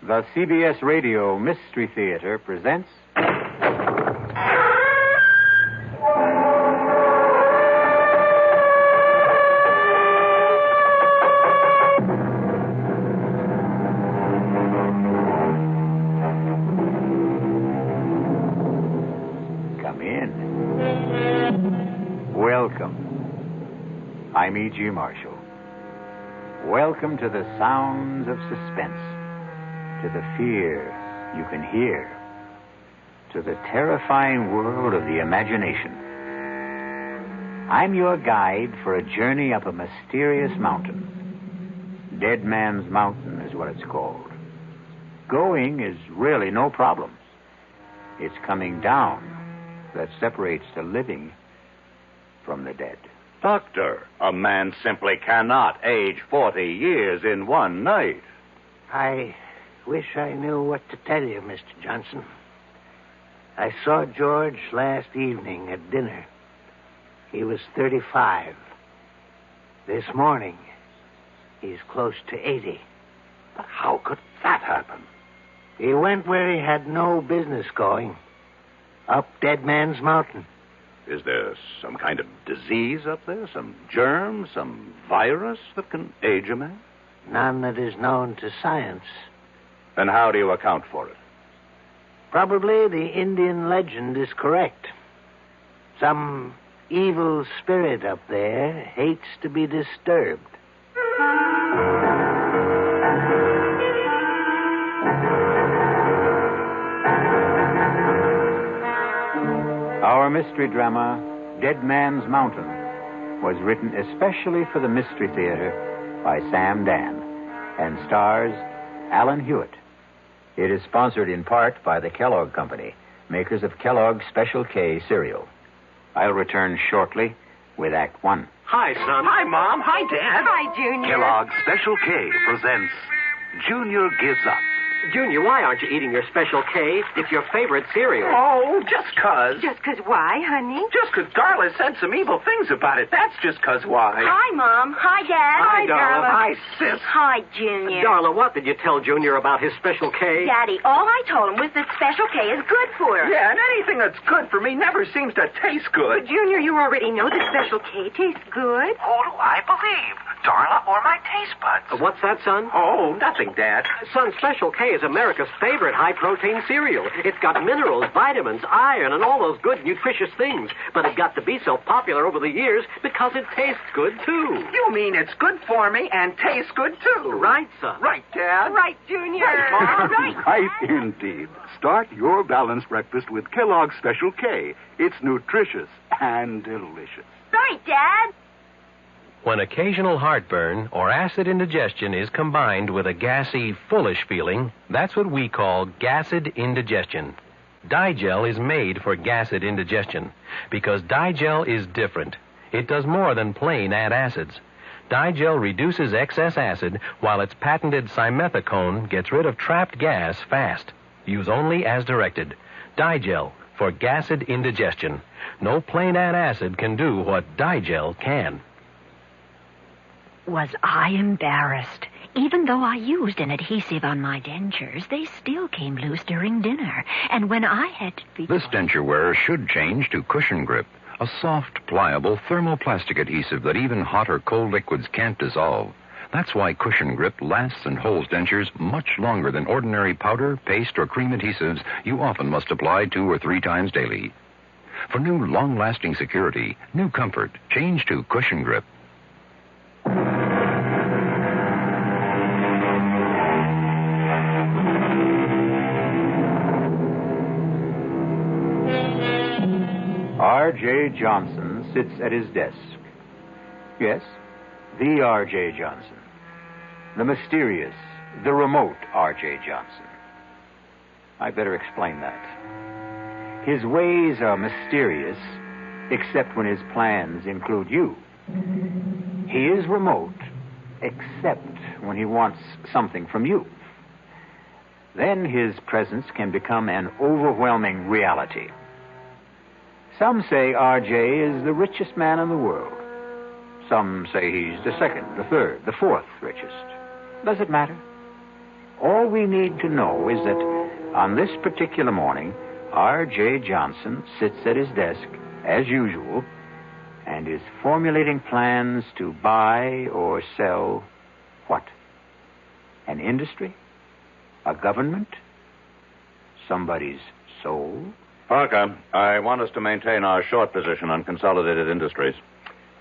The CBS Radio Mystery Theater presents... Come in. Welcome. I'm E.G. Marshall. Welcome to the sounds of suspense. To the fear you can hear, to the terrifying world of the imagination. I'm your guide for a journey up a mysterious mountain. Deadman's Mountain is what it's called. Going is really no problem. It's coming down that separates the living from the dead. Doctor, a man simply cannot age 40 years in one night. I wish I knew what to tell you, Mr. Johnson. I saw George last evening at dinner. He was 35. This morning, he's close to 80. But how could that happen? He went where he had no business going. Up Deadman's Mountain. Is there some kind of disease up there? Some germ? Some virus that can age a man? None that is known to science. Then how do you account for it? Probably the Indian legend is correct. Some evil spirit up there hates to be disturbed. Our mystery drama, Deadman's Mountain, was written especially for the Mystery Theater by Sam Dan and stars Alan Hewitt. It is sponsored in part by the Kellogg Company, makers of Kellogg's Special K cereal. I'll return shortly with Act One. Hi, son. Hi, Mom. Hi, Dad. Hi, Junior. Kellogg's Special K presents Junior Gives Up. Junior, why aren't you eating your Special K? It's your favorite cereal. Oh, just 'cause. Just 'cause why, honey? Just 'cause Darla said some evil things about it. That's just 'cause why. Hi, Mom. Hi, Dad. Hi, Darla. Hi, Sis. Hi, Junior. Darla, what did you tell Junior about his Special K? Daddy, all I told him was that Special K is good for us. Yeah, and anything that's good for me never seems to taste good. But, Junior, you already know that Special K tastes good. Who do I believe? Darla or my taste buds? What's that, son? Oh, nothing, Dad. Son, Special K is America's favorite high-protein cereal. It's got minerals, vitamins, iron, and all those good, nutritious things. But it got to be so popular over the years because it tastes good, too. You mean it's good for me and tastes good, too? Right, son. Right, Dad. Right, Junior. Right, Mom. Right. Right, indeed. Start your balanced breakfast with Kellogg's Special K. It's nutritious and delicious. Right, Dad. When occasional heartburn or acid indigestion is combined with a gassy, foolish feeling, that's what we call gassed indigestion. Digel is made for gassed indigestion because Digel is different. It does more than plain add acids. Digel reduces excess acid while its patented simethicone gets rid of trapped gas fast. Use only as directed. Digel for gassed indigestion. No plain add acid can do what Digel can. Was I embarrassed? Even though I used an adhesive on my dentures, they still came loose during dinner. And when I had to be... This denture wearer should change to Cushion Grip, a soft, pliable thermoplastic adhesive that even hot or cold liquids can't dissolve. That's why Cushion Grip lasts and holds dentures much longer than ordinary powder, paste, or cream adhesives you often must apply 2 or 3 times daily. For new, long-lasting security, new comfort, change to Cushion Grip. R.J. Johnson sits at his desk. Yes, the R.J. Johnson. The mysterious, the remote R.J. Johnson. I better explain that. His ways are mysterious, except when his plans include you. He is remote, except when he wants something from you. Then his presence can become an overwhelming reality. Some say R.J. is the richest man in the world. Some say he's the second, the third, the fourth richest. Does it matter? All we need to know is that on this particular morning, R.J. Johnson sits at his desk, as usual, and is formulating plans to buy or sell what? An industry? A government? Somebody's soul? Parker, I want us to maintain our short position on Consolidated Industries.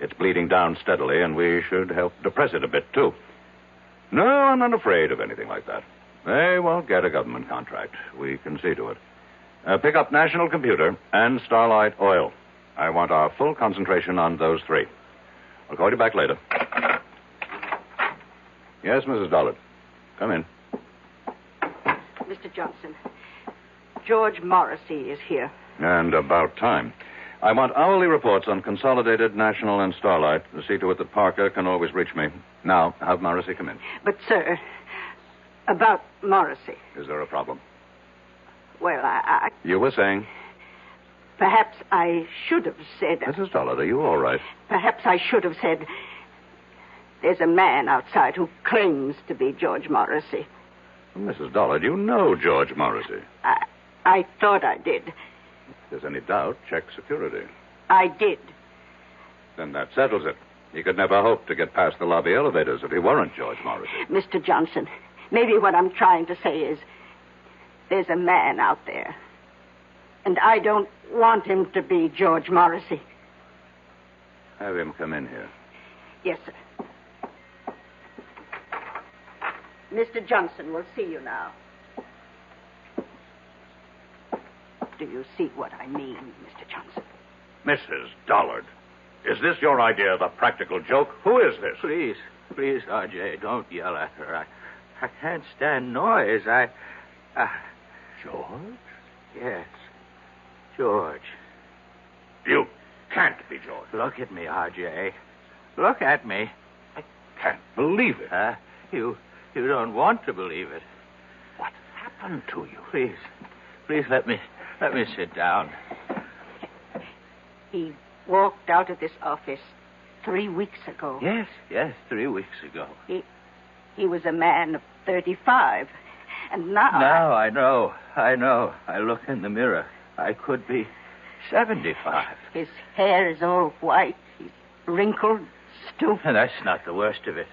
It's bleeding down steadily, and we should help depress it a bit, too. No, I'm not afraid of anything like that. They won't get a government contract. We can see to it. Pick up National Computer and Starlight Oil. I want our full concentration on those three. I'll call you back later. Yes, Mrs. Dollard. Come in. Mr. Johnson, George Morrissey is here. And about time. I want hourly reports on Consolidated, National, and Starlight to see to it that Parker can always reach me. Now, have Morrissey come in. But, sir, about Morrissey. Is there a problem? Well, I... You were saying? Perhaps I should have said... Mrs. Dollard, are you all right? Perhaps I should have said... There's a man outside who claims to be George Morrissey. Mrs. Dollard, you know George Morrissey. I thought I did. If there's any doubt, check security. I did. Then that settles it. He could never hope to get past the lobby elevators if he weren't George Morrissey. Mr. Johnson, maybe what I'm trying to say is there's a man out there. And I don't want him to be George Morrissey. Have him come in here. Yes, sir. Mr. Johnson will see you now. Do you see what I mean, Mr. Johnson? Mrs. Dollard, is this your idea of a practical joke? Who is this? Please, R.J., don't yell at her. I can't stand noise. George? Yes, George. You can't be George. Look at me, R.J. Look at me. I can't believe it. You don't want to believe it. What happened to you? Please let me sit down. He walked out of this office 3 weeks ago. Yes, 3 weeks ago. He was a man of 35. And now... Now I know. I look in the mirror. I could be 75. His hair is all white. He's wrinkled, stooped. And that's not the worst of it.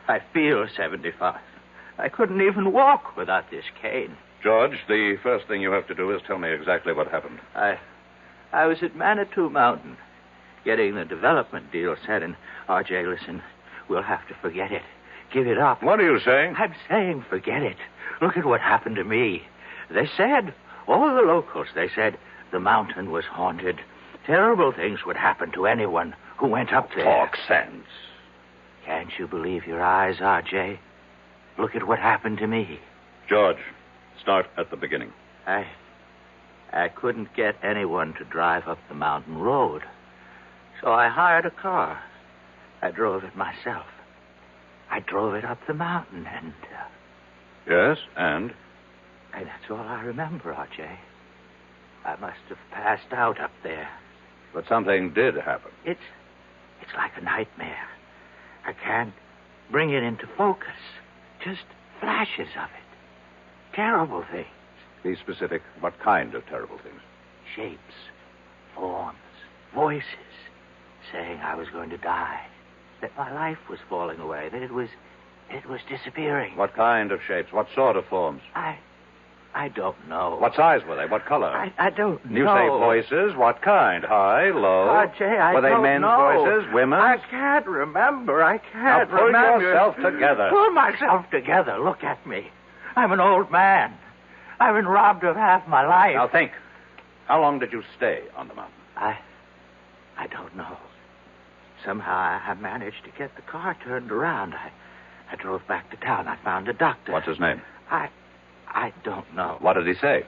I feel 75. I couldn't even walk without this cane. George, the first thing you have to do is tell me exactly what happened. I was at Manitou Mountain, getting the development deal set, and R.J., listen, we'll have to forget it. Give it up. What are you saying? I'm saying forget it. Look at what happened to me. They said, all the locals, they said the mountain was haunted. Terrible things would happen to anyone who went up there. Talk sense. Can't you believe your eyes, R.J.? Look at what happened to me. George, start at the beginning. I couldn't get anyone to drive up the mountain road. So I hired a car. I drove it myself. I drove it up the mountain and... Yes, and? And that's all I remember, R.J. I must have passed out up there. But something did happen. It's like a nightmare. I can't bring it into focus. Just flashes of it. Terrible things. Be specific. What kind of terrible things? Shapes, forms, voices, saying I was going to die, that my life was falling away, that it was disappearing. What kind of shapes? What sort of forms? I don't know. What size were they? What color? I don't know. You say voices. What kind? High, low? R.J., I were they don't men's know. voices? Women's? I can't remember. I can't now pull remember. yourself together. Pull myself together. Look at me. I'm an old man. I've been robbed of half my life. Now think. How long did you stay on the mountain? I don't know. Somehow I managed to get the car turned around. I drove back to town. I found a doctor. What's his name? I don't know. What did he say?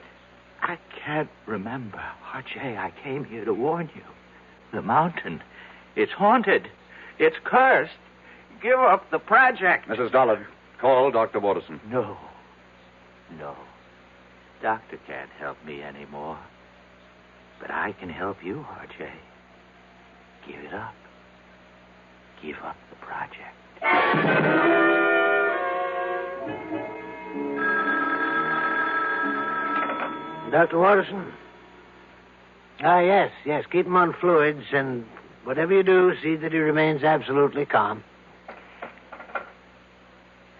I can't remember. R.J., I came here to warn you. The mountain, it's haunted. It's cursed. Give up the project. Mrs. Dollard, call Dr. Waterson. No. Doctor can't help me anymore. But I can help you, R.J. Give it up. Give up the project. Dr. Watterson? Ah, yes. Keep him on fluids, and whatever you do, see that he remains absolutely calm.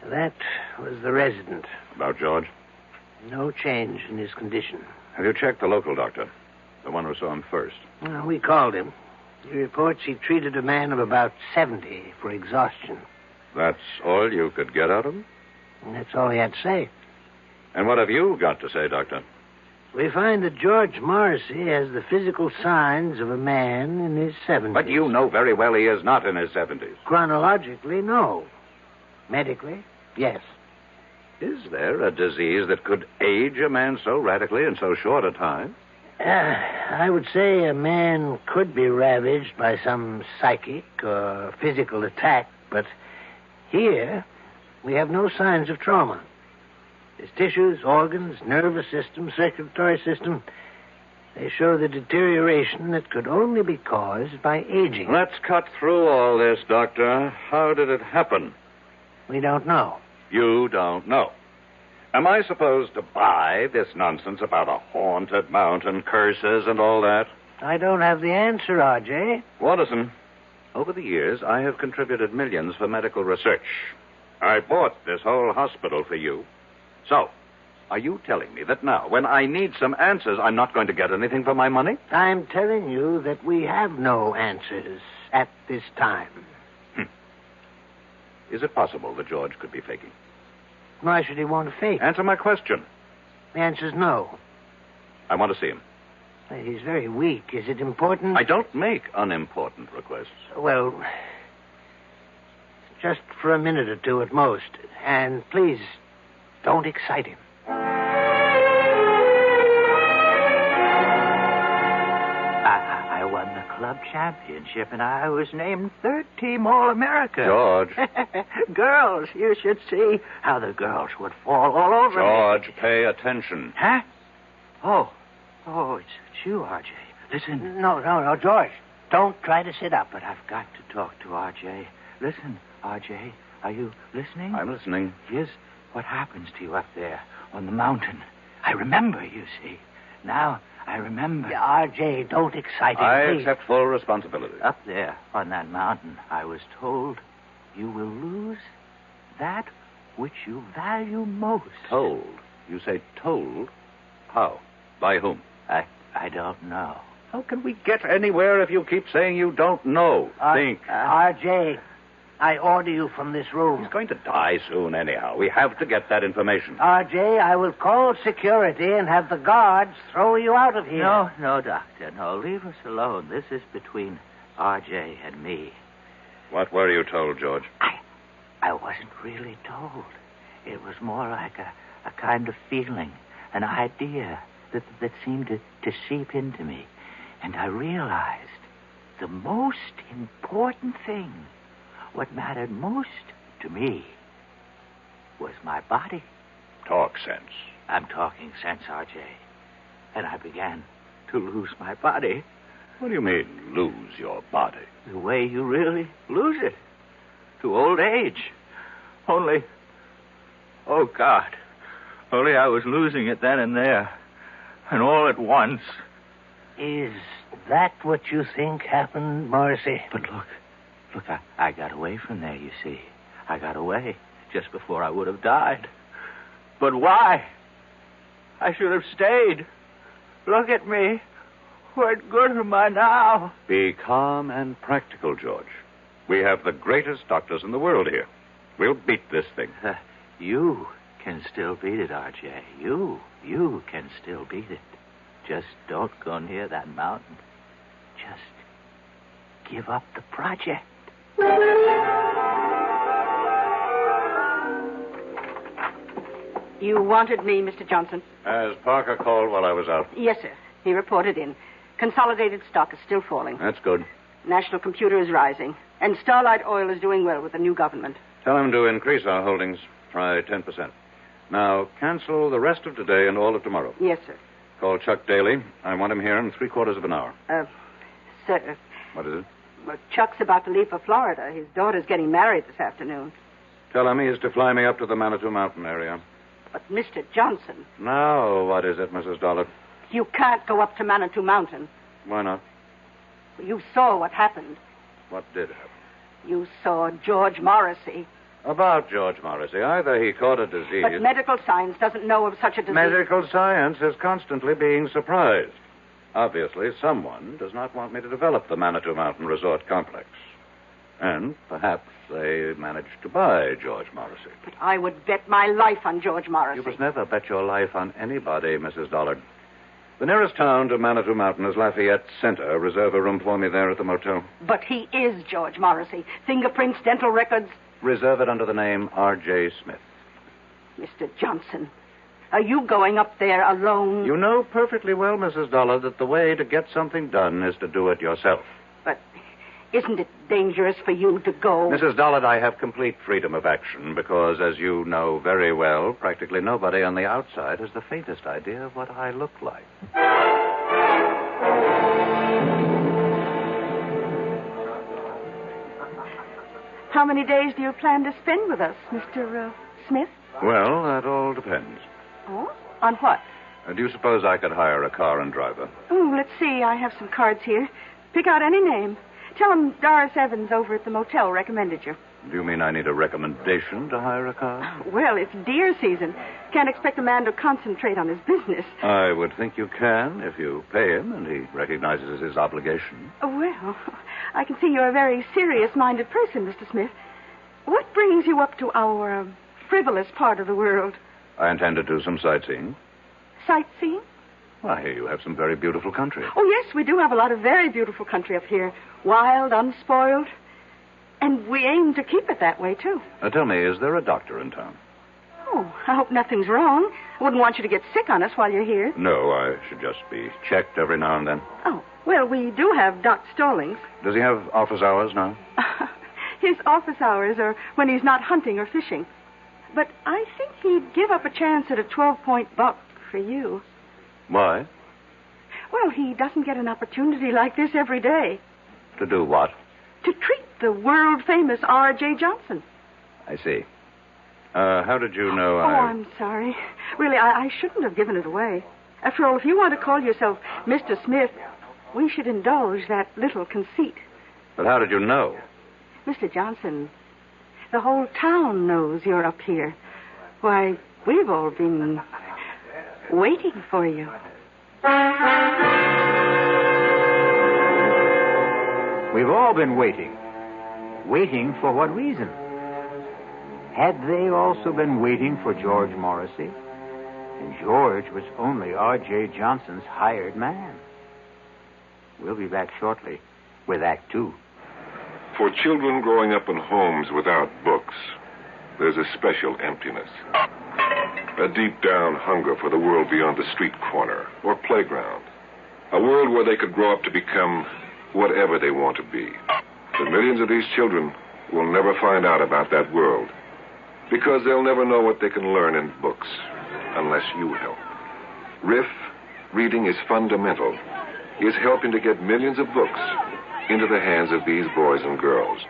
That was the resident. About George? No change in his condition. Have you checked the local doctor? The one who saw him first? Well, we called him. He reports he treated a man of about 70 for exhaustion. That's all you could get out of him? And that's all he had to say. And what have you got to say, Doctor? We find that George Morrissey has the physical signs of a man in his 70s. But you know very well he is not in his 70s. Chronologically, no. Medically, yes. Is there a disease that could age a man so radically in so short a time? I would say a man could be ravaged by some psychic or physical attack, but here we have no signs of trauma. His tissues, organs, nervous system, circulatory system, they show the deterioration that could only be caused by aging. Let's cut through all this, Doctor. How did it happen? We don't know. You don't know. Am I supposed to buy this nonsense about a haunted mountain, curses, and all that? I don't have the answer, R.J. Watterson, over the years, I have contributed millions for medical research. I bought this whole hospital for you. So, are you telling me that now, when I need some answers, I'm not going to get anything for my money? I'm telling you that we have no answers at this time. Is it possible that George could be faking? Why should he want to fake? Answer my question. The answer's no. I want to see him. He's very weak. Is it important? I don't make unimportant requests. Well, just for a minute or two at most. And please, don't excite him. I won the club championship, and I was named third team All-America. George. Girls, you should see how the girls would fall all over me. George, pay attention. Huh? Oh, it's you, R.J. Listen. No, George. Don't try to sit up. But I've got to talk to R.J. Listen, R.J., are you listening? I'm listening. Here's what happens to you up there on the mountain. I remember, you see. Now, I remember. R.J., don't excite him, I please. accept full responsibility. Up there on that mountain, I was told you will lose that which you value most. Told? You say told? How? By whom? I don't know. How can we get anywhere if you keep saying you don't know? Think. R.J., I order you from this room. He's going to die soon anyhow. We have to get that information. R.J., I will call security and have the guards throw you out of here. No, Doctor. No, leave us alone. This is between R.J. and me. What were you told, George? I wasn't really told. It was more like a kind of feeling, an idea that seemed to seep into me. And I realized the most important thing, what mattered most to me, was my body. Talk sense. I'm talking sense, R.J. And I began to lose my body. What do you mean, lose your body? The way you really lose it. To old age. Only, oh, God. Only I was losing it then and there. And all at once. Is that what you think happened, Morrissey? But look, I got away from there, you see. I got away just before I would have died. But why? I should have stayed. Look at me. What good am I now? Be calm and practical, George. We have the greatest doctors in the world here. We'll beat this thing. You can still beat it, R.J. You can still beat it. Just don't go near that mountain. Just give up the project. You wanted me, Mr. Johnson? Has Parker called while I was out? Yes, sir. He reported in. Consolidated stock is still falling. That's good. National Computer is rising. And Starlight Oil is doing well with the new government. Tell him to increase our holdings. Try 10%. Now, cancel the rest of today and all of tomorrow. Yes, sir. Call Chuck Daly. I want him here in 3/4 of an hour. Sir. What is it? Well, Chuck's about to leave for Florida. His daughter's getting married this afternoon. Tell him he is to fly me up to the Manitou Mountain area. But, Mr. Johnson, Now, what is it, Mrs. Dollard? you can't go up to Manitou Mountain. Why not? You saw what happened. What did happen? You saw George Morrissey. About George Morrissey. Either he caught a disease... But medical science doesn't know of such a disease. Medical science is constantly being surprised. Obviously, someone does not want me to develop the Manitou Mountain Resort Complex. And perhaps they managed to buy George Morrissey. But I would bet my life on George Morrissey. You must never bet your life on anybody, Mrs. Dollard. The nearest town to Manitou Mountain is Lafayette Center. Reserve a room for me there at the motel. But he is George Morrissey. Fingerprints, dental records. Reserve it under the name R.J. Smith. Mr. Johnson, are you going up there alone? You know perfectly well, Mrs. Dollard, that the way to get something done is to do it yourself. But isn't it dangerous for you to go? Mrs. Dollard, I have complete freedom of action because, as you know very well, practically nobody on the outside has the faintest idea of what I look like. How many days do you plan to spend with us, Mr. Smith? Well, that all depends. Oh? On what? Do you suppose I could hire a car and driver? Oh, let's see. I have some cards here. Pick out any name. Tell him Doris Evans over at the motel recommended you. Do you mean I need a recommendation to hire a car? Well, it's deer season. Can't expect a man to concentrate on his business. I would think you can if you pay him and he recognizes his obligation. Well, I can see you're a very serious-minded person, Mr. Smith. What brings you up to our frivolous part of the world? I intend to do some sightseeing. Sightseeing? Well, I hear you have some very beautiful country. Oh, yes, we do have a lot of very beautiful country up here. Wild, unspoiled. And we aim to keep it that way, too. Tell me, is there a doctor in town? Oh, I hope nothing's wrong. I wouldn't want you to get sick on us while you're here. No, I should just be checked every now and then. Oh, well, we do have Doc Stallings. Does he have office hours now? His office hours are when he's not hunting or fishing. But I think he'd give up a chance at a 12-point buck for you. Why? Well, he doesn't get an opportunity like this every day. To do what? To treat the world-famous R.J. Johnson. I see. How did you know I'm sorry. Really, I shouldn't have given it away. After all, if you want to call yourself Mr. Smith, we should indulge that little conceit. But how did you know? Mr. Johnson, the whole town knows you're up here. Why, we've all been waiting for you. We've all been waiting. Waiting for what reason? Had they also been waiting for George Morrissey? And George was only R.J. Johnson's hired man. We'll be back shortly with Act 2. For children growing up in homes without books, there's a special emptiness. A deep-down hunger for the world beyond the street corner or playground. A world where they could grow up to become whatever they want to be. But millions of these children will never find out about that world because they'll never know what they can learn in books unless you help. RIF, Reading is Fundamental, is helping to get millions of books into the hands of these boys and girls.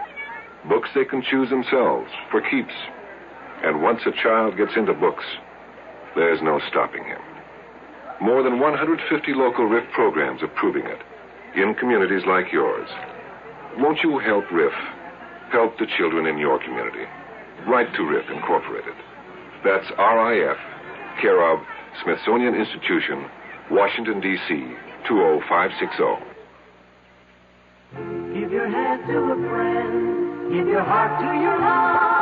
Books they can choose themselves for keeps. And once a child gets into books, there's no stopping him. More than 150 local RIF programs are proving it in communities like yours. Won't you help RIF? Help the children in your community. Write to RIF Incorporated. That's RIF, care of Smithsonian Institution, Washington, D.C., 20560. Give your hand to a friend. Give your heart to your love.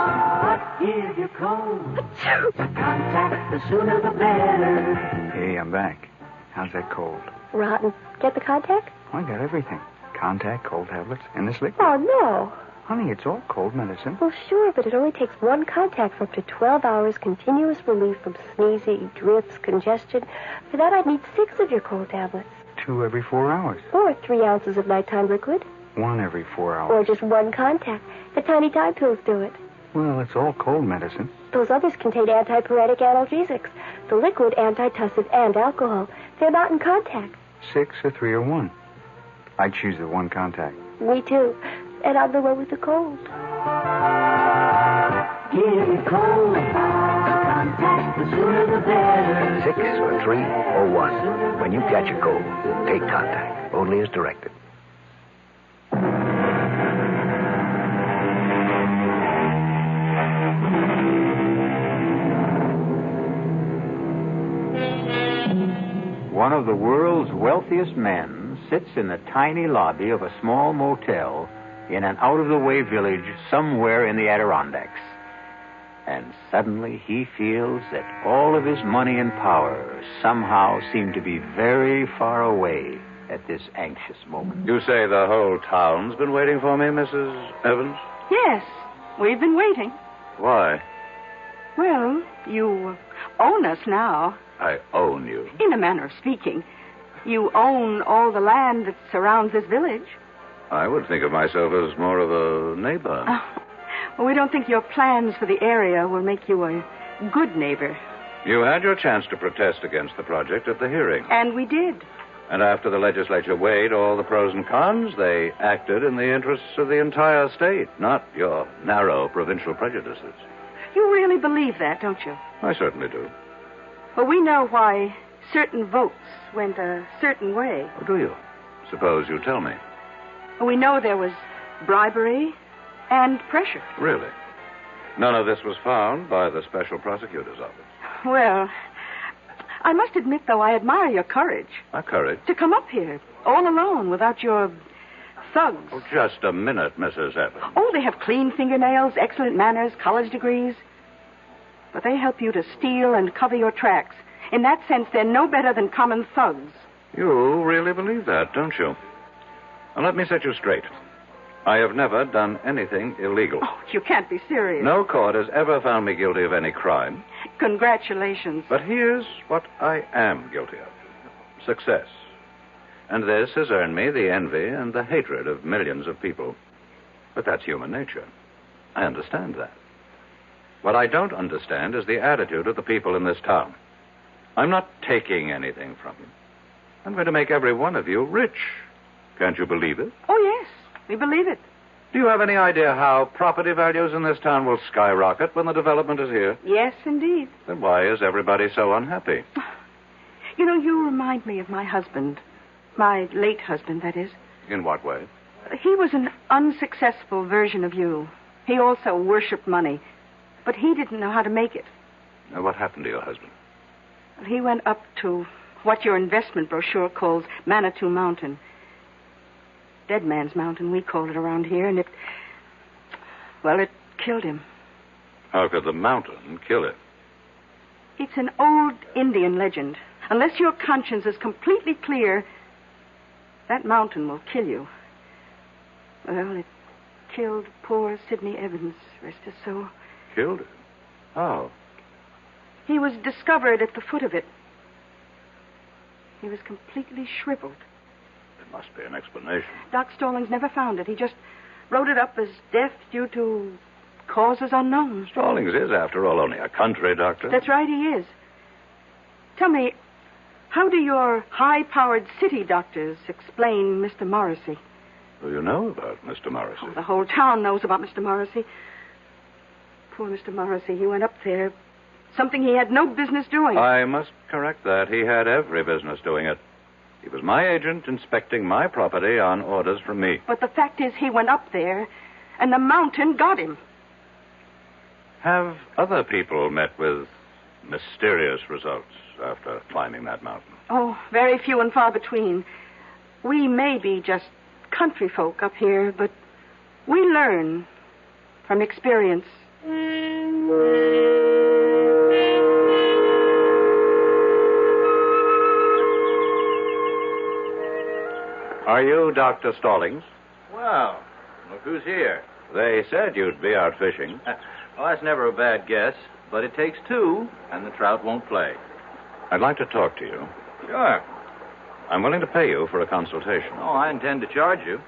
But give your cold to contact. The sooner the better. Hey, I'm back. How's that cold? Rotten. Get the contact? I got everything. Contact, cold tablets, and this liquid. Oh, no. Honey, it's all cold medicine. Well, sure, but it only takes one contact for up to 12 hours continuous relief from sneezing, drips, congestion. For that, I'd need 6 of your cold tablets. 2 every 4 hours. Or 3 ounces of nighttime liquid. 1 every 4 hours. Or just 1 contact. The tiny time pills do it. Well, it's all cold medicine. Those others contain antipyretic analgesics. The liquid, antitussive, and alcohol. They're not in contact. 6 or 3 or 1. I'd choose the 1 contact. Me too. And I'm the one with the cold. Give your cold contact, the sooner the better. 6 or 3 or 1. When you catch a cold, take contact. Only as directed. One of the world's wealthiest men sits in the tiny lobby of a small motel in an out-of-the-way village somewhere in the Adirondacks. And suddenly he feels that all of his money and power somehow seem to be very far away at this anxious moment. You say the whole town's been waiting for me, Mrs. Evans? Yes, we've been waiting. Why? Well, you own us now. I own you. In a manner of speaking. You own all the land that surrounds this village. I would think of myself as more of a neighbor. Well, we don't think your plans for the area will make you a good neighbor. You had your chance to protest against the project at the hearing. And we did. And after the legislature weighed all the pros and cons, they acted in the interests of the entire state, not your narrow provincial prejudices. You really believe that, don't you? I certainly do. Well, we know why certain votes went a certain way. Oh, do you? Suppose you tell me. We know there was bribery and pressure. Really? None of this was found by the special prosecutor's office. Well, I must admit, though, I admire your courage. My courage? To come up here, all alone, without your thugs. Oh, just a minute, Mrs. Evans. Oh, they have clean fingernails, excellent manners, college degrees. But they help you to steal and cover your tracks. In that sense, they're no better than common thugs. You really believe that, don't you? Now, let me set you straight. I have never done anything illegal. Oh, you can't be serious. No court has ever found me guilty of any crime. Congratulations. But here's what I am guilty of. Success. And this has earned me the envy and the hatred of millions of people. But that's human nature. I understand that. What I don't understand is the attitude of the people in this town. I'm not taking anything from you. I'm going to make every one of you rich. Can't you believe it? Oh, yes. We believe it. Do you have any idea how property values in this town will skyrocket when the development is here? Yes, indeed. Then why is everybody so unhappy? You know, you remind me of my husband. My late husband, that is. In what way? He was an unsuccessful version of you. He also worshipped money. But he didn't know how to make it. Now, what happened to your husband? He went up to what your investment brochure calls Manitou Mountain. Deadman's Mountain, we call it around here, and it killed him. How could the mountain kill him? It's an old Indian legend. Unless your conscience is completely clear, that mountain will kill you. Well, it killed poor Sidney Evans, rest his soul. Killed him? How? He was discovered at the foot of it. He was completely shriveled. There must be an explanation. Doc Stallings never found it. He just wrote it up as death due to causes unknown. Stallings is, after all, only a country doctor. That's right, he is. Tell me, how do your high-powered city doctors explain Mr. Morrissey? Do you know about Mr. Morrissey? Oh, the whole town knows about Mr. Morrissey. Poor Mr. Morrissey, he went up there. Something he had no business doing. I must correct that. He had every business doing it. He was my agent inspecting my property on orders from me. But the fact is, he went up there, and the mountain got him. Have other people met with mysterious results after climbing that mountain? Oh, very few and far between. We may be just country folk up here, but we learn from experience. Are you Dr. Stallings? Well, look who's here. They said you'd be out fishing. Well, that's never a bad guess, but it takes two, and the trout won't play. I'd like to talk to you. Sure. I'm willing to pay you for a consultation. Oh, I intend to charge you.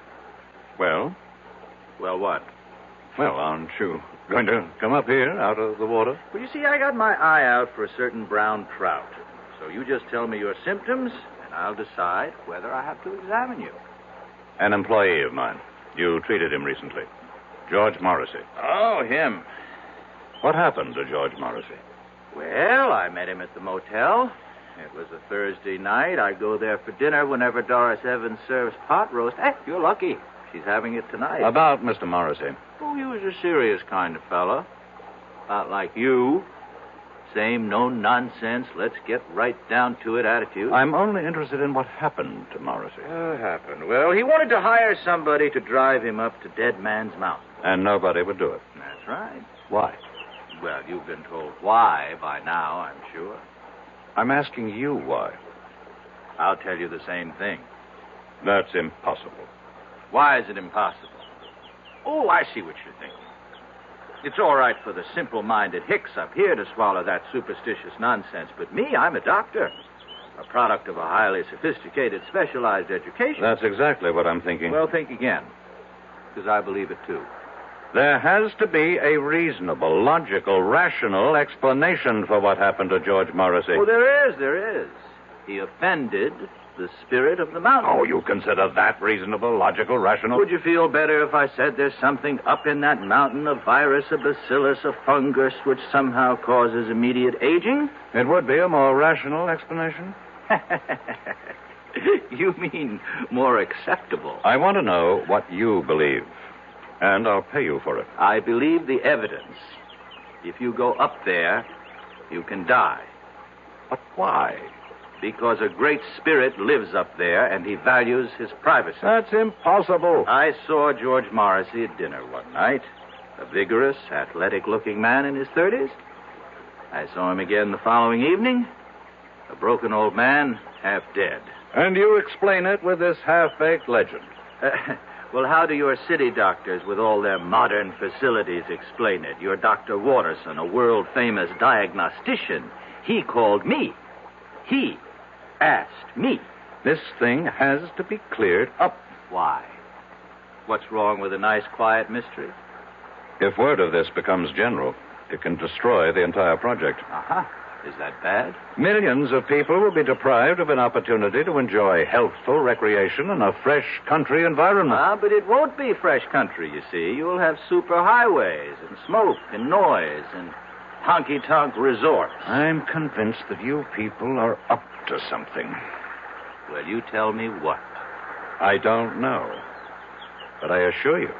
Well? Well, what? Well, aren't you going to come up here out of the water? Well, you see, I got my eye out for a certain brown trout. So you just tell me your symptoms, and I'll decide whether I have to examine you. An employee of mine. You treated him recently. George Morrissey. Oh, him. What happened to George Morrissey? Well, I met him at the motel. It was a Thursday night. I go there for dinner whenever Doris Evans serves pot roast. Hey, you're lucky. She's having it tonight. About Mr. Morrissey. Oh, he was a serious kind of fellow. Not like you. Same no-nonsense, let's get right down to it attitude. I'm only interested in what happened to Morrissey. What happened? Well, he wanted to hire somebody to drive him up to Deadman's Mountain. And nobody would do it. That's right. Why? Well, you've been told why by now, I'm sure. I'm asking you why. I'll tell you the same thing. That's impossible. Why is it impossible? Oh, I see what you're thinking. It's all right for the simple-minded hicks up here to swallow that superstitious nonsense, but me, I'm a doctor. A product of a highly sophisticated, specialized education. That's exactly what I'm thinking. Well, think again, because I believe it, too. There has to be a reasonable, logical, rational explanation for what happened to George Morrissey. Oh, there is. He offended the spirit of the mountain. Oh, you consider that reasonable, logical, rational? Would you feel better if I said there's something up in that mountain, a virus, a bacillus, a fungus, which somehow causes immediate aging? It would be a more rational explanation. You mean more acceptable? I want to know what you believe, and I'll pay you for it. I believe the evidence. If you go up there, you can die. But why? Because a great spirit lives up there, and he values his privacy. That's impossible. I saw George Morrissey at dinner one night. A vigorous, athletic-looking man in his 30s. I saw him again the following evening. A broken old man, half dead. And you explain it with this half-baked legend. Well, how do your city doctors, with all their modern facilities, explain it? Your Dr. Watterson, a world-famous diagnostician, he called me. He asked me. This thing has to be cleared up. Why? What's wrong with a nice, quiet mystery? If word of this becomes general, it can destroy the entire project. Uh-huh. Is that bad? Millions of people will be deprived of an opportunity to enjoy healthful recreation in a fresh country environment. But it won't be fresh country, you see. You'll have superhighways and smoke and noise and honky-tonk resorts. I'm convinced that you people are up to something. Well, you tell me what. I don't know. But I assure you,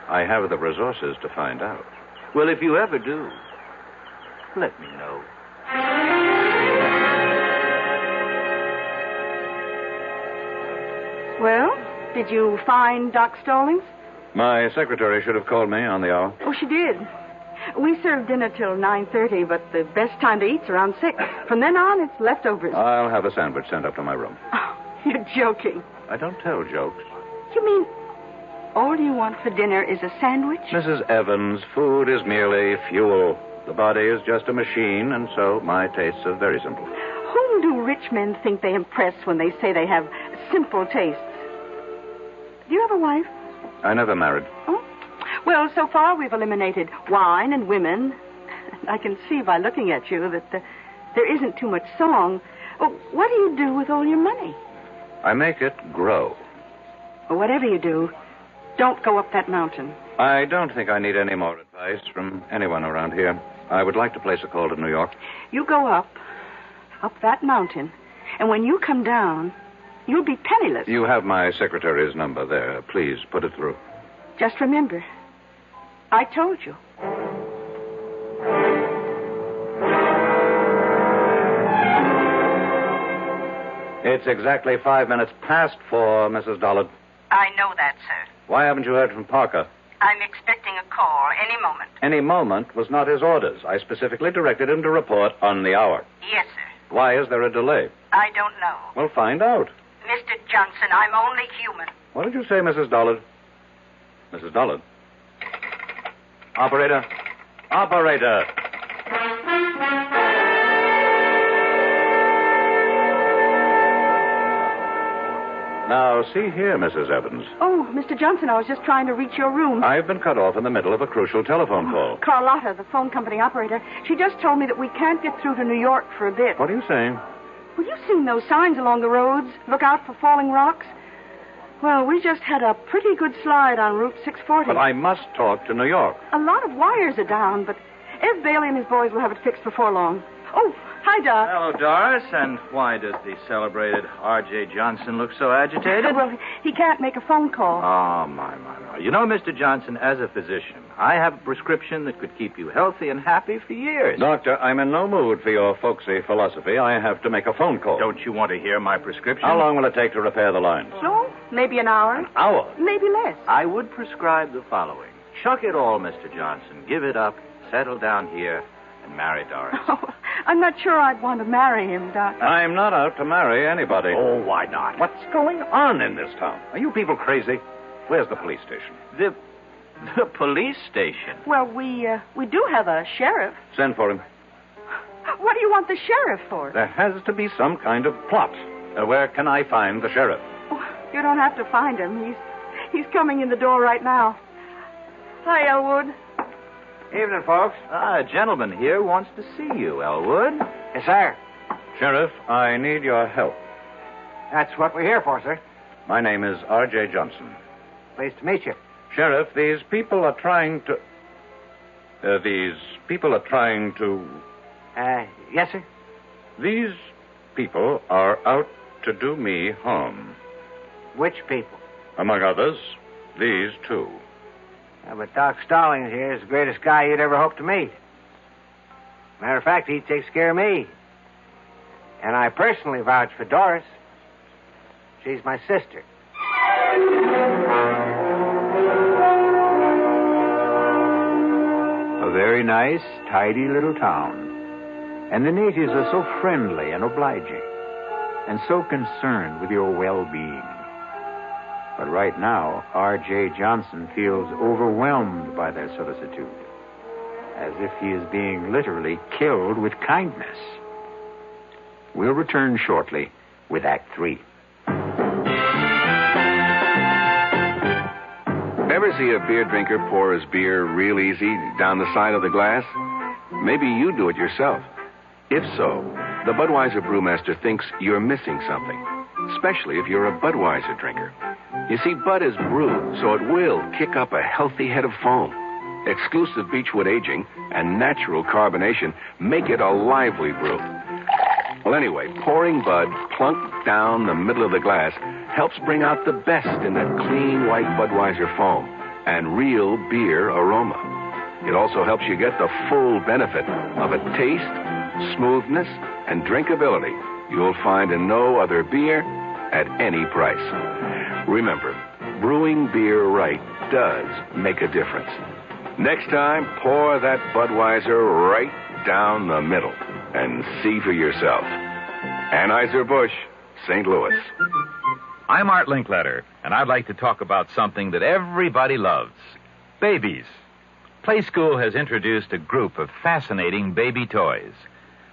I have the resources to find out. Well, if you ever do, let me know. Well, did you find Doc Stallings? My secretary should have called me on the hour. Oh, she did. We serve dinner till 9:30, but the best time to eat's around 6. From then on, it's leftovers. I'll have a sandwich sent up to my room. Oh, you're joking. I don't tell jokes. You mean all you want for dinner is a sandwich? Mrs. Evans, food is merely fuel. The body is just a machine, and so my tastes are very simple. Whom do rich men think they impress when they say they have simple tastes? Do you have a wife? I never married. Oh? Well, so far we've eliminated wine and women. I can see by looking at you that there isn't too much song. Oh, what do you do with all your money? I make it grow. Well, whatever you do, don't go up that mountain. I don't think I need any more advice from anyone around here. I would like to place a call to New York. You go up that mountain, and when you come down, you'll be penniless. You have my secretary's number there. Please put it through. Just remember, I told you. It's exactly 5 minutes past 4, Mrs. Dollard. I know that, sir. Why haven't you heard from Parker? I'm expecting a call any moment. Any moment was not his orders. I specifically directed him to report on the hour. Yes, sir. Why is there a delay? I don't know. Well, find out. Mr. Johnson, I'm only human. What did you say, Mrs. Dollard? Mrs. Dollard? Operator? Operator! Now, see here, Mrs. Evans. Oh, Mr. Johnson, I was just trying to reach your room. I've been cut off in the middle of a crucial telephone call. Carlotta, the phone company operator, she just told me that we can't get through to New York for a bit. What are you saying? Well, you've seen those signs along the roads. Look out for falling rocks. Well, we just had a pretty good slide on Route 640. But I must talk to New York. A lot of wires are down, but Ev Bailey and his boys will have it fixed before long. Oh, hi, Doc. Hello, Doris. And why does the celebrated R.J. Johnson look so agitated? Well, he can't make a phone call. Oh, my. You know, Mr. Johnson, as a physician, I have a prescription that could keep you healthy and happy for years. Doctor, I'm in no mood for your folksy philosophy. I have to make a phone call. Don't you want to hear my prescription? How long will it take to repair the lines? So, maybe an hour. An hour? Maybe less. I would prescribe the following. Chuck it all, Mr. Johnson. Give it up, settle down here, and marry Doris. Oh, I'm not sure I'd want to marry him, Doc. I'm not out to marry anybody. Oh, why not? What's going on in this town? Are you people crazy? Where's the police station? The police station? Well, we do have a sheriff. Send for him. What do you want the sheriff for? There has to be some kind of plot. Where can I find the sheriff? Oh, you don't have to find him. He's coming in the door right now. Hi, Elwood. Evening, folks. A gentleman here wants to see you, Elwood. Yes, sir. Sheriff, I need your help. That's what we're here for, sir. My name is R.J. Johnson. Pleased to meet you. Sheriff, these people are trying to... Yes, sir? These people are out to do me harm. Which people? Among others, these two. Yeah, but Doc Stallings here is the greatest guy you'd ever hope to meet. Matter of fact, he takes care of me. And I personally vouch for Doris. She's my sister. A very nice, tidy little town. And the natives are so friendly and obliging, and so concerned with your well-being. But right now, R.J. Johnson feels overwhelmed by their solicitude, as if he is being literally killed with kindness. We'll return shortly with Act 3. Ever see a beer drinker pour his beer real easy down the side of the glass? Maybe you do it yourself. If so, the Budweiser brewmaster thinks you're missing something, especially if you're a Budweiser drinker. You see, Bud is brewed, so it will kick up a healthy head of foam. Exclusive beechwood aging and natural carbonation make it a lively brew. Well, anyway, pouring Bud plunk down the middle of the glass helps bring out the best in that clean white Budweiser foam and real beer aroma. It also helps you get the full benefit of a taste, smoothness, and drinkability you'll find in no other beer at any price. Remember, brewing beer right does make a difference. Next time, pour that Budweiser right down the middle and see for yourself. Anheuser-Busch, St. Louis. I'm Art Linkletter, and I'd like to talk about something that everybody loves. Babies. Play School has introduced a group of fascinating baby toys.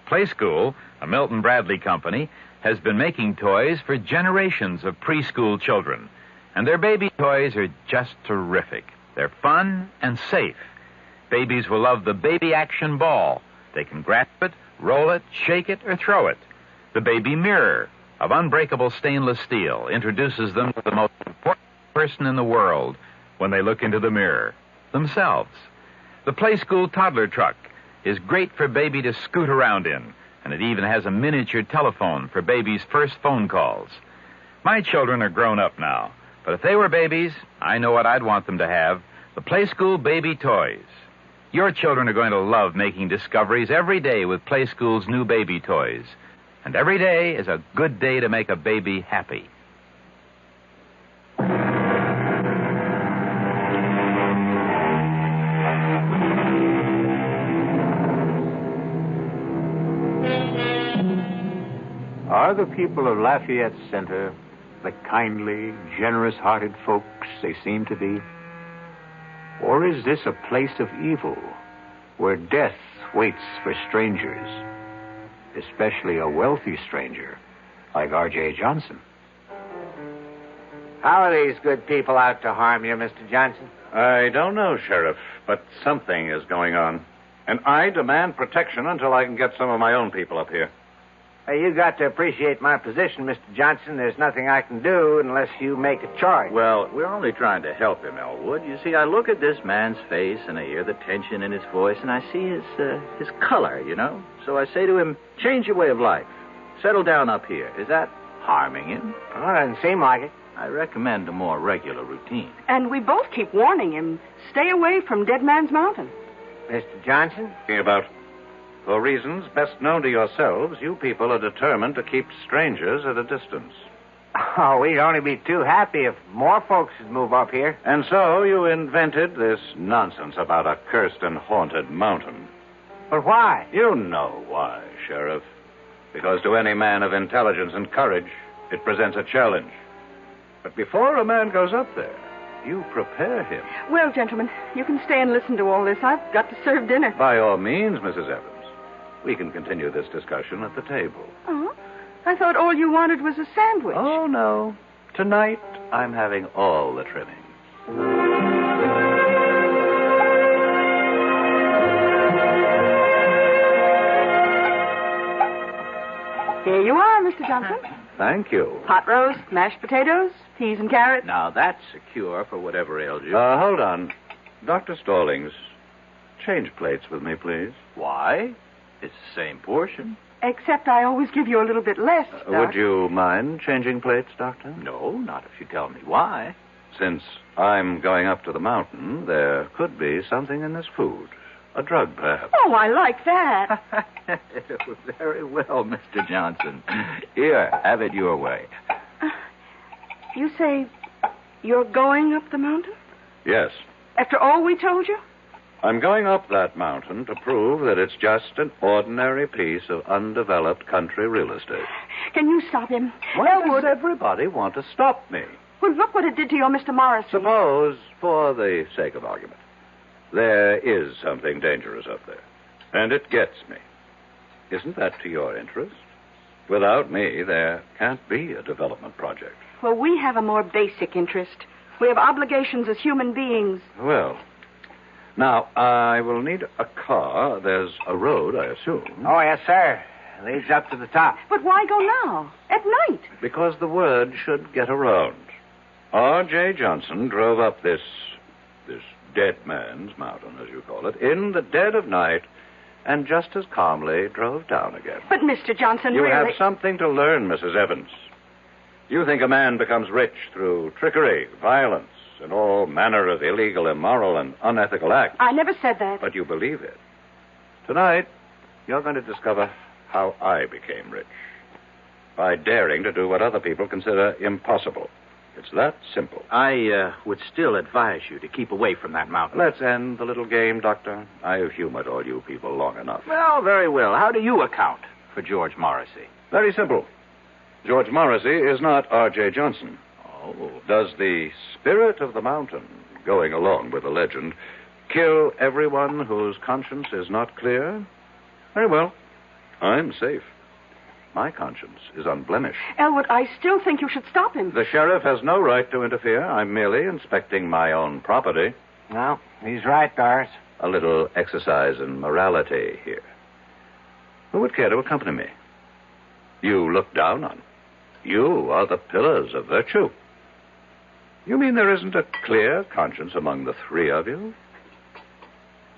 Play School, a Milton Bradley company, has been making toys for generations of preschool children. And their baby toys are just terrific. They're fun and safe. Babies will love the Baby Action Ball. They can grasp it, roll it, shake it, or throw it. The Baby Mirror of unbreakable stainless steel introduces them to the most important person in the world when they look into the mirror, themselves. The Play School Toddler Truck is great for baby to scoot around in, and it even has a miniature telephone for baby's first phone calls. My children are grown up now, but if they were babies, I know what I'd want them to have, the Play School Baby Toys. Your children are going to love making discoveries every day with Play School's new baby toys. And every day is a good day to make a baby happy. Are the people of Lafayette Center the kindly, generous-hearted folks they seem to be? Or is this a place of evil where death waits for strangers, especially a wealthy stranger like R.J. Johnson? How are these good people out to harm you, Mr. Johnson? I don't know, Sheriff, but something is going on. And I demand protection until I can get some of my own people up here. You got to appreciate my position, Mr. Johnson. There's nothing I can do unless you make a choice. Well, we're only trying to help him, Elwood. You see, I look at this man's face and I hear the tension in his voice and I see his color, you know. So I say to him, change your way of life. Settle down up here. Is that harming him? Well, it doesn't seem like it. I recommend a more regular routine. And we both keep warning him, stay away from Deadman's Mountain. Mr. Johnson? Talking about, for reasons best known to yourselves, you people are determined to keep strangers at a distance. Oh, we'd only be too happy if more folks would move up here. And so you invented this nonsense about a cursed and haunted mountain. But why? You know why, Sheriff. Because to any man of intelligence and courage, it presents a challenge. But before a man goes up there, you prepare him. Well, gentlemen, you can stay and listen to all this. I've got to serve dinner. By all means, Mrs. Evans. We can continue this discussion at the table. Oh? I thought all you wanted was a sandwich. Oh, no. Tonight, I'm having all the trimmings. Here you are, Mr. Johnson. Thank you. Pot roast, mashed potatoes, peas and carrots. Now, that's a cure for whatever ails you. Hold on. Dr. Stallings, change plates with me, please. Why? It's the same portion. Except I always give you a little bit less, Doc. Would you mind changing plates, Doctor? No, not if you tell me why. Since I'm going up to the mountain, there could be something in this food. A drug, perhaps. Oh, I like that. Very well, Mr. Johnson. Here, have it your way. You say you're going up the mountain? Yes. After all we told you? I'm going up that mountain to prove that it's just an ordinary piece of undeveloped country real estate. Can you stop him? Why does everybody want to stop me? Well, look what it did to your Mr. Morrissey. Suppose, for the sake of argument, there is something dangerous up there, and it gets me. Isn't that to your interest? Without me, there can't be a development project. Well, we have a more basic interest. We have obligations as human beings. Well, now, I will need a car. There's a road, I assume. Oh, yes, sir. Leads up to the top. But why go now? At night? Because the word should get around. R.J. Johnson drove up this Deadman's Mountain, as you call it, in the dead of night, and just as calmly drove down again. But, Mr. Johnson, you really... have something to learn, Mrs. Evans. You think a man becomes rich through trickery, violence, and all manner of illegal, immoral, and unethical acts. I never said that. But you believe it. Tonight, you're going to discover how I became rich. By daring to do what other people consider impossible. It's that simple. I would still advise you to keep away from that mountain. Let's end the little game, Doctor. I have humored all you people long enough. Well, very well. How do you account for George Morrissey? Very simple. George Morrissey is not R.J. Johnson. Oh. Does the spirit of the mountain, going along with the legend, kill everyone whose conscience is not clear? Very well. I'm safe. My conscience is unblemished. Elwood, I still think you should stop him. The sheriff has no right to interfere. I'm merely inspecting my own property. No, he's right, Doris. A little exercise in morality here. Who would care to accompany me? You look down on. You are the pillars of virtue. You mean there isn't a clear conscience among the three of you?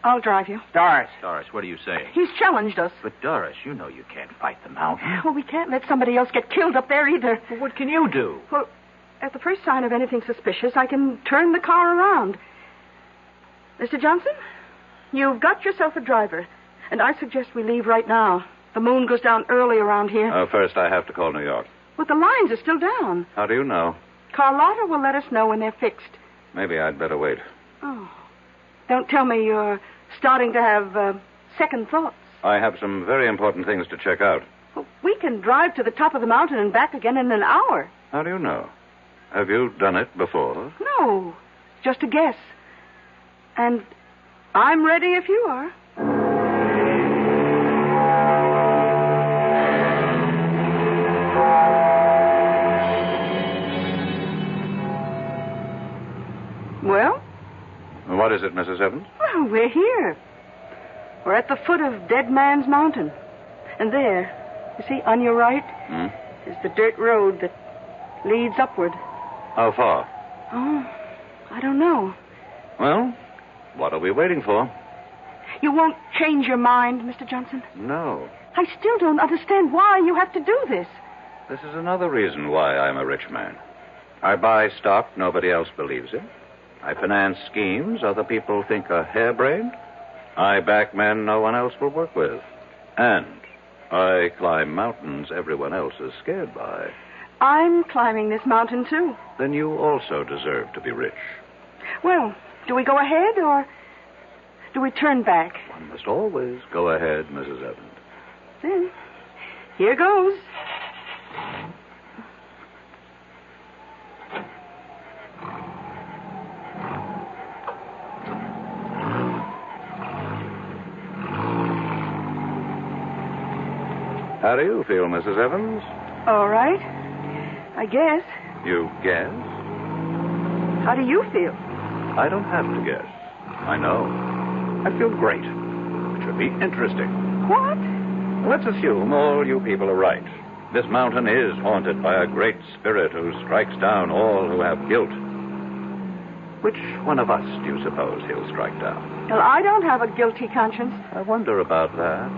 I'll drive you. Doris. Doris, what are you saying? He's challenged us. But, Doris, you know you can't fight the mountain. Well, we can't let somebody else get killed up there either. Well, what can you do? Well, at the first sign of anything suspicious, I can turn the car around. Mr. Johnson, you've got yourself a driver, and I suggest we leave right now. The moon goes down early around here. First, I have to call New York. But the lines are still down. How do you know? Carlotta will let us know when they're fixed. Maybe I'd better wait. Oh. Don't tell me you're starting to have second thoughts. I have some very important things to check out. Well, we can drive to the top of the mountain and back again in an hour. How do you know? Have you done it before? No, just a guess. And I'm ready if you are. Well? What is it, Mrs. Evans? Well, we're here. We're at the foot of Deadman's Mountain. And there, You see, on your right Hmm? is the dirt road that leads upward. How far? Oh, I don't know. Well, what are we waiting for? You won't change your mind, Mr. Johnson? No. I still don't understand why you have to do this. This is another reason why I'm a rich man. I buy stock nobody else believes in. I finance schemes other people think are harebrained. I back men no one else will work with. And I climb mountains everyone else is scared by. I'm climbing this mountain, too. Then you also deserve to be rich. Well, do we go ahead or do we turn back? One must always go ahead, Mrs. Evans. Then, here goes. How do you feel, Mrs. Evans? All right. I guess. You guess? How do you feel? I don't have to guess. I know. I feel great. It should be interesting. What? Let's assume all you people are right. This mountain is haunted by a great spirit who strikes down all who have guilt. Which one of us do you suppose he'll strike down? Well, I don't have a guilty conscience. I wonder about that.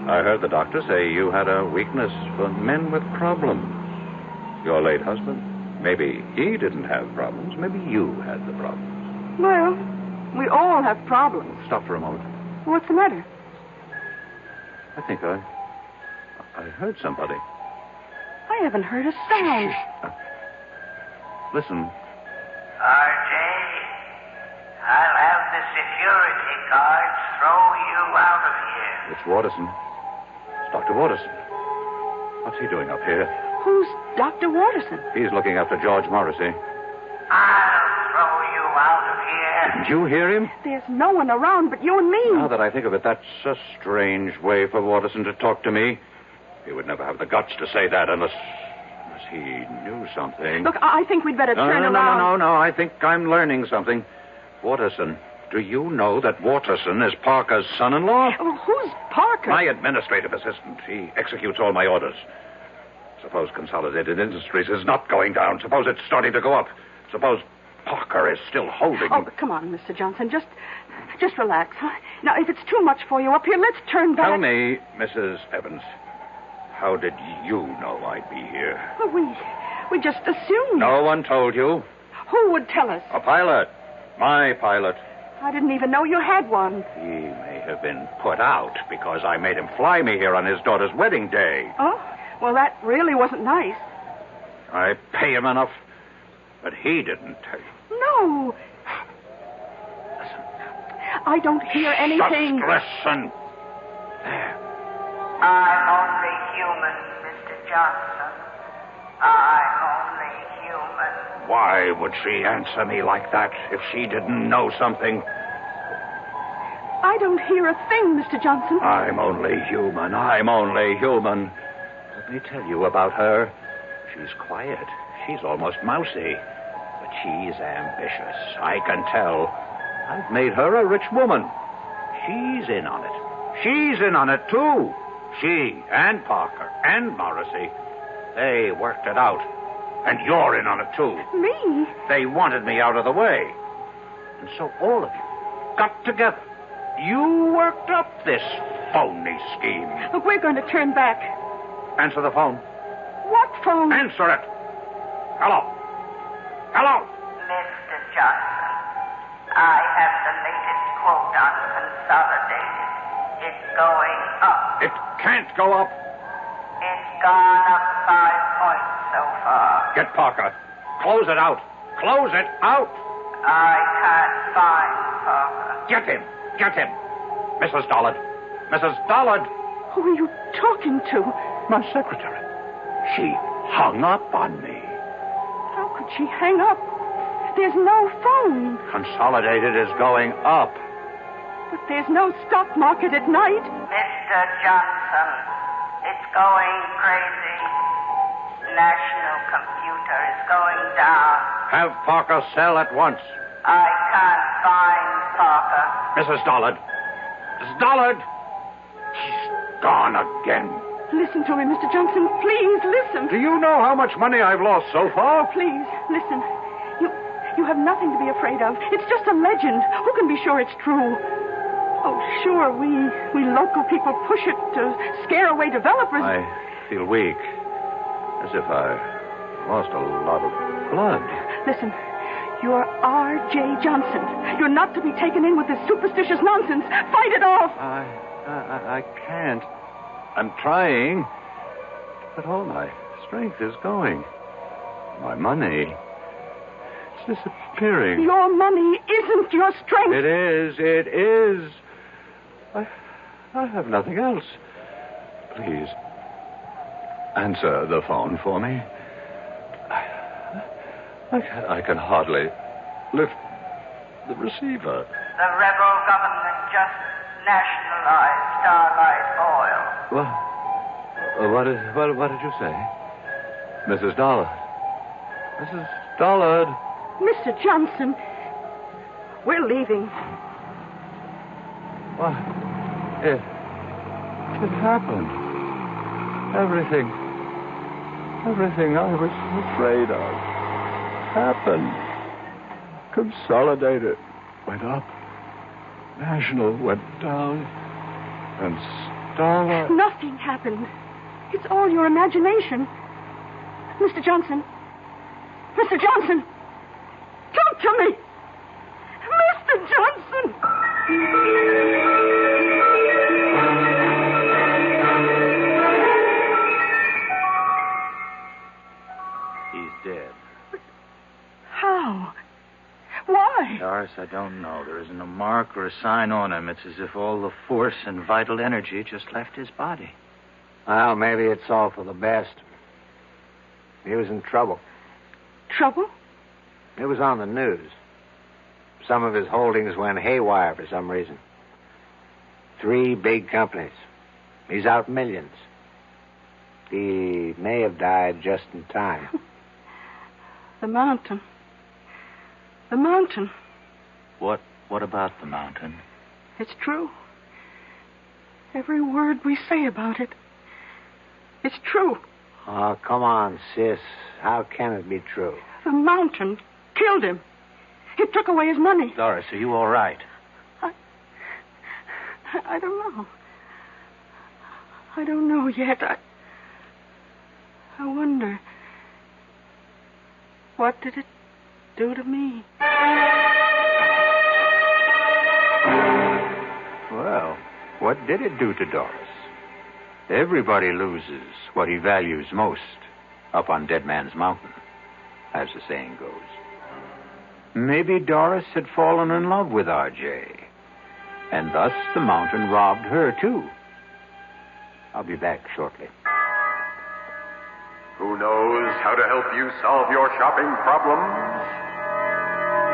I heard the doctor say you had a weakness for men with problems. Your late husband. Maybe he didn't have problems. Maybe you had the problem. Well, we all have problems. Stop for a moment. What's the matter? I think I heard somebody. I haven't heard a sound. Listen. RJ, I'll have the security guards throw you out of here. It's Watterson. It's Dr. Watterson. What's he doing up here? Who's Dr. Watterson? He's looking after George Morrissey. I'll throw you out of here. Didn't you hear him? There's no one around but you and me. Now that I think of it, that's a strange way for Watterson to talk to me. He would never have the guts to say that unless he knew something. Look, I think we'd better turn around. No. I think I'm learning something. Watterson, do you know that Watterson is Parker's son-in-law? Well, who's Parker? My administrative assistant. He executes all my orders. Suppose Consolidated Industries is not going down. Suppose it's starting to go up. Suppose Parker is still holding. Oh, come on, Mr. Johnson. Just relax. Huh? Now, if it's too much for you up here, let's turn back. Tell me, Mrs. Evans, how did you know I'd be here? Well, we just assumed. No one told you. Who would tell us? A pilot. My pilot. I didn't even know you had one. He may have been put out because I made him fly me here on his daughter's wedding day. Oh? Well, that really wasn't nice. I pay him enough, but he didn't tell you. No. Listen. I don't hear anything. Just listen. There. I'm only human, Mr. Johnson. I'm only human. Why would she answer me like that if she didn't know something? I don't hear a thing, Mr. Johnson. I'm only human. I'm only human. Let me tell you about her. She's quiet. She's almost mousy. But she's ambitious. I can tell. I've made her a rich woman. She's in on it. She's in on it, too. She and Parker and Morrissey. They worked it out. And you're in on it, too. Me? They wanted me out of the way. And so all of you got together. You worked up this phony scheme. Look, we're going to turn back. Answer the phone. What phone? Answer it. Hello. Hello. Mr. Johnson, I have the latest quote on Consolidated. It's going up. It can't go up. It's gone up 5 points so far. Get Parker. Close it out. Close it out. I can't find Parker. Get him. Get him. Mrs. Dollard. Mrs. Dollard. Who are you talking to? My secretary. She hung up on me. How could she hang up? There's no phone. Consolidated is going up. But there's no stock market at night. Mr. Johnson, it's going crazy. National computer is going down. Have Parker sell at once. I can't find Parker. Mrs. Dollard. Mrs. Dollard. She's gone again. Listen to me, Mr. Johnson. Please, listen. Do you know how much money I've lost so far? Please, listen. You have nothing to be afraid of. It's just a legend. Who can be sure it's true? Oh, sure, we local people push it to scare away developers. I feel weak. As if I lost a lot of blood. Listen, you're R.J. Johnson. You're not to be taken in with this superstitious nonsense. Fight it off. I can't. I'm trying. But all my strength is going. My money... it's disappearing. Your money isn't your strength. It is. I have nothing else. Please, answer the phone for me. I can hardly lift the receiver. The rebel government just nationalized Starlight Oil. What did you say? Mrs. Dollard. Mrs. Dollard. Mr. Johnson, we're leaving. What? It happened. Everything I was afraid of happened. Consolidated went up. National went down. And Starlight... Nothing happened. It's all your imagination. Mr. Johnson. Mr. Johnson. Talk to me. Mr. Johnson. He's dead. How? Why? Doris, I don't know. There isn't a mark or a sign on him. It's as if all the force and vital energy just left his body. Well, maybe it's all for the best. He was in trouble. Trouble? It was on the news. Some of his holdings went haywire for some reason. 3 big companies. He's out millions. He may have died just in time. The mountain. The mountain. What about the mountain? It's true. Every word we say about it. It's true. Oh, come on, sis. How can it be true? The mountain killed him. It took away his money. Doris, are you all right? I don't know. I don't know yet. I wonder. What did it do to me? Well, what did it do to Doris? Everybody loses what he values most up on Deadman's Mountain, as the saying goes. Maybe Doris had fallen in love with R.J., and thus the mountain robbed her, too. I'll be back shortly. Who knows how to help you solve your shopping problems?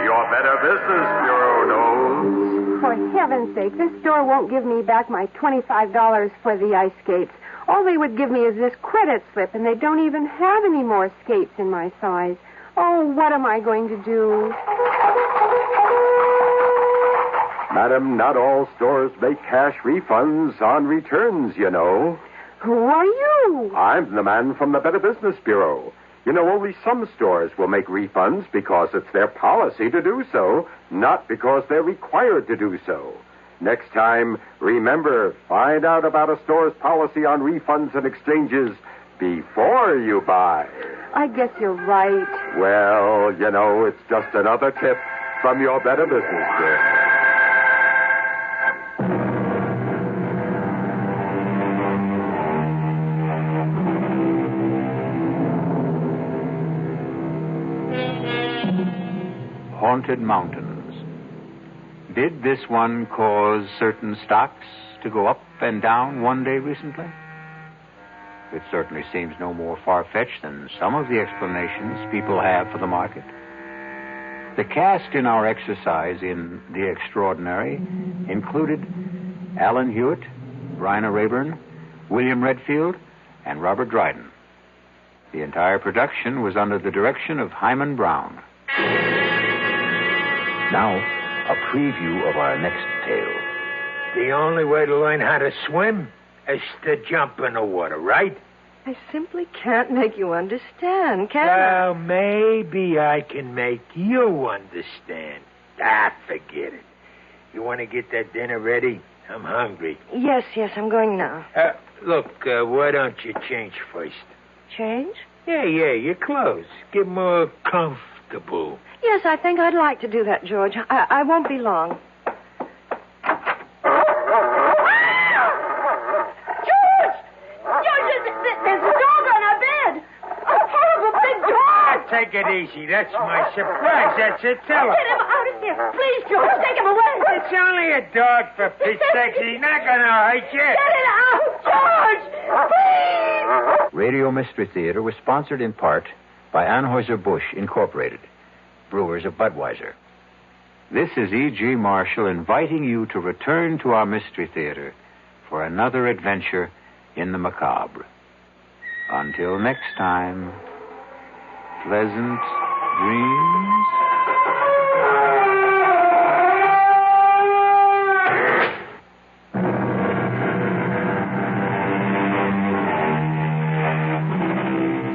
Your Better Business Bureau knows. For heaven's sake, this store won't give me back my $25 for the ice skates. All they would give me is this credit slip, and they don't even have any more skates in my size. Oh, what am I going to do? Madam, not all stores make cash refunds on returns, you know. Who are you? I'm the man from the Better Business Bureau. You know, only some stores will make refunds because it's their policy to do so, not because they're required to do so. Next time, remember, find out about a store's policy on refunds and exchanges before you buy. I guess you're right. Well, you know, it's just another tip from your Better Business Bureau. Haunted mountains. Did this one cause certain stocks to go up and down one day recently? It certainly seems no more far-fetched than some of the explanations people have for the market. The cast in our exercise in The Extraordinary included Alan Hewitt, Bryna Rayburn, William Redfield, and Robert Dryden. The entire production was under the direction of Hyman Brown. Now, a preview of our next tale. The only way to learn how to swim? is to jump in the water, right? I simply can't make you understand, can Well, maybe I can make you understand. Forget it. You want to get that dinner ready? I'm hungry. I? Yes, I'm going now. Look, why don't you change first? Change? Yeah, your clothes. Get more comfortable. Yes, I think I'd like to do that, George. I won't be long. There's a dog on our bed. A horrible big dog. Take it easy. That's my surprise. That's it. Tell her. Get him out of here. Please, George, take him away. It's only a dog, for Pete's sake. He's not going to hurt you. Get it out, George. Please. Radio Mystery Theater was sponsored in part by Anheuser-Busch Incorporated, brewers of Budweiser. This is E.G. Marshall inviting you to return to our Mystery Theater for another adventure in the macabre. Until next time, pleasant dreams.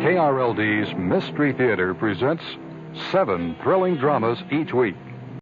KRLD's Mystery Theater presents 7 thrilling dramas each week.